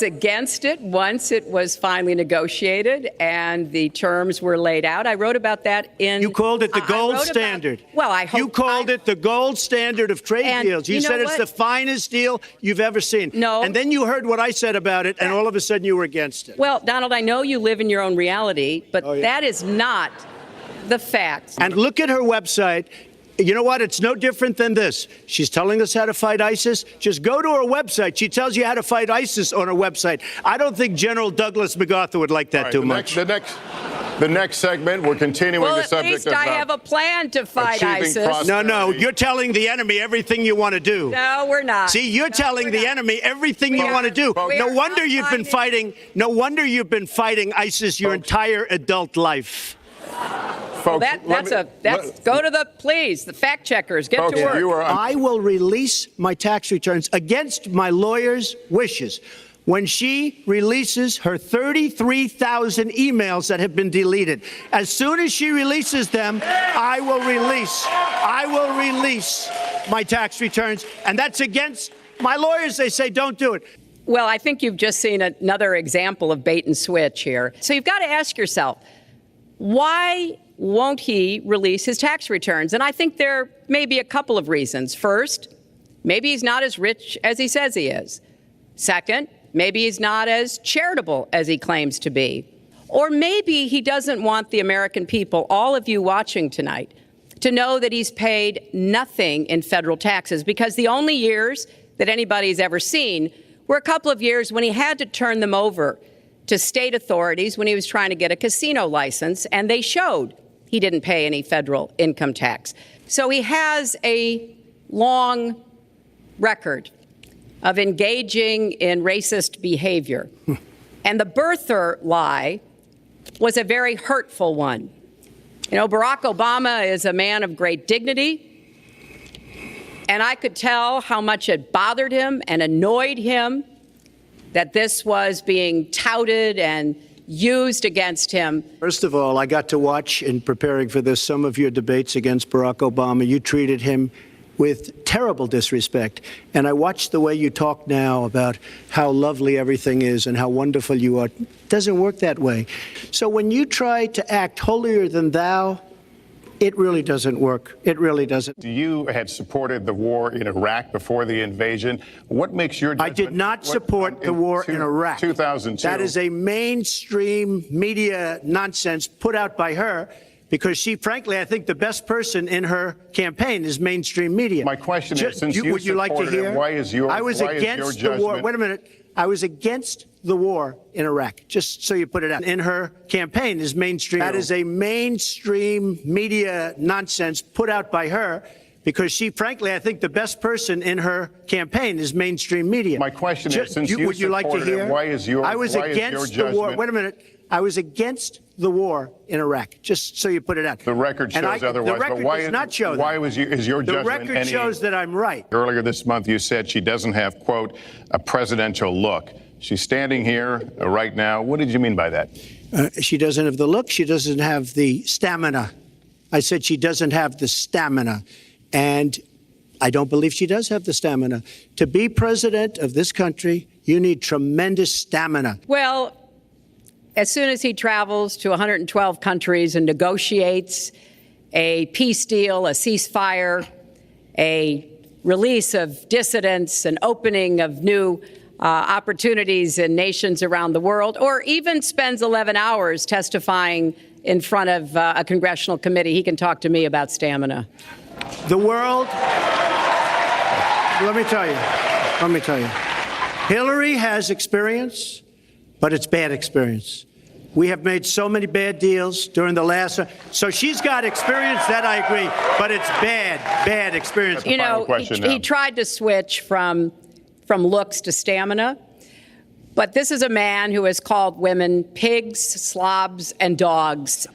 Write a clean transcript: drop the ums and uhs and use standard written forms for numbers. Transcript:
Against it once it was finally negotiated and the terms were laid out. I wrote about that in... You called it the gold standard. I hope... You called it the gold standard of trade deals. You said it's the finest deal you've ever seen. No. And then you heard what I said about it, and all of a sudden you were against it. Well, Donald, I know you live in your own reality, but that is not the fact. And look at her website. You know what? It's no different than this. She's telling us how to fight ISIS. Just go to her website. She tells you how to fight ISIS on her website. I don't think General Douglas MacArthur would like that too much. The next segment, we're continuing the subject of... Well, at least I have a plan to fight ISIS. No, you're telling the enemy everything you want to do. No, we're not. See, you're telling the enemy everything you want to do. No wonder you've been fighting. No wonder you've been fighting ISIS your entire adult life. Well, go to the fact checkers. Get to work. I will release my tax returns against my lawyer's wishes when she releases her 33,000 emails that have been deleted. As soon as she releases them, I will release my tax returns, and that's against my lawyers. They say don't do it. Well, I think you've just seen another example of bait and switch here. So you've got to ask yourself, why won't he release his tax returns? And I think there may be a couple of reasons. First, maybe he's not as rich as he says he is. Second, maybe he's not as charitable as he claims to be. Or maybe he doesn't want the American people, all of you watching tonight, to know that he's paid nothing in federal taxes, because the only years that anybody's ever seen were a couple of years when he had to turn them over to state authorities when he was trying to get a casino license, and they showed he didn't pay any federal income tax. So he has a long record of engaging in racist behavior. And the birther lie was a very hurtful one. You know, Barack Obama is a man of great dignity, and I could tell how much it bothered him and annoyed him that this was being touted and used against him. First of all, I got to watch, in preparing for this, some of your debates against Barack Obama. You treated him with terrible disrespect. And I watched the way you talk now about how lovely everything is and how wonderful you are. It doesn't work that way. So when you try to act holier than thou, it really doesn't work. It really doesn't. You had supported the war in Iraq before the invasion. What makes your judgment? I did not support the war in Iraq. 2002. That is a mainstream media nonsense put out by her, because she, frankly, I think the best person in her campaign is mainstream media. My question is, since would you like to hear? Why is your I was against the war. Wait a minute. I was against the war in Iraq, just so you put it out. In her campaign is mainstream. That is a mainstream media nonsense put out by her, because she, frankly, I think the best person in her campaign is mainstream media. My question is, since you would you like to hear? Why is your I was against the war. Wait a minute. I was against the war in Iraq, just so you put it out. The record shows otherwise. The record does not show that. Why is your judgment? The record shows that I'm right. Earlier this month, you said she doesn't have, quote, a presidential look. She's standing here right now. What did you mean by that? She doesn't have the look. She doesn't have the stamina. I said she doesn't have the stamina. And I don't believe she does have the stamina. To be president of this country, you need tremendous stamina. Well, as soon as he travels to 112 countries and negotiates a peace deal, a ceasefire, a release of dissidents, an opening of new opportunities in nations around the world, or even spends 11 hours testifying in front of a congressional committee, he can talk to me about stamina. The world, let me tell you, Hillary has experience, but it's bad experience. We have made so many bad deals during the last, so she's got experience, that I agree, but it's bad experience. You know, he tried to switch from looks to stamina, but this is a man who has called women pigs, slobs, and dogs.